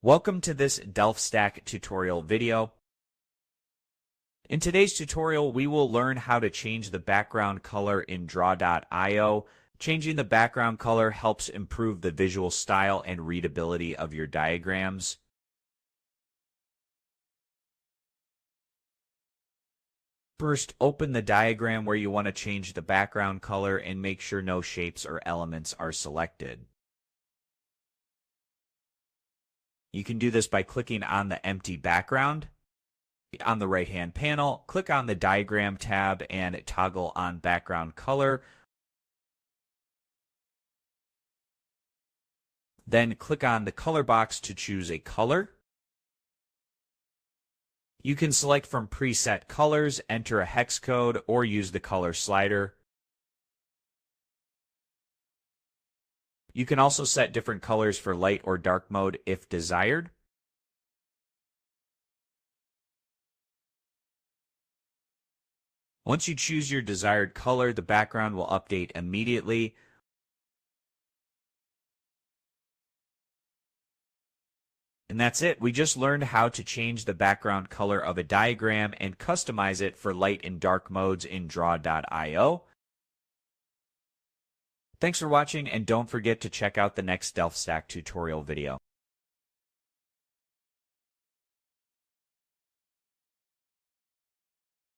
Welcome to this Delft Stack tutorial video. In today's tutorial, we will learn how to change the background color in Draw.io. Changing the background color helps improve the visual style and readability of your diagrams. First, open the diagram where you want to change the background color and make sure no shapes or elements are selected. You can do this by clicking on the empty background. On the right-hand panel, click on the Diagram tab and toggle on Background Color. Then click on the color box to choose a color. You can select from preset colors, enter a hex code, or use the color slider. You can also set different colors for light or dark mode if desired. Once you choose your desired color, the background will update immediately. And that's it. We just learned how to change the background color of a diagram and customize it for light and dark modes in Draw.io. Thanks for watching, and don't forget to check out the next Delft Stack tutorial video.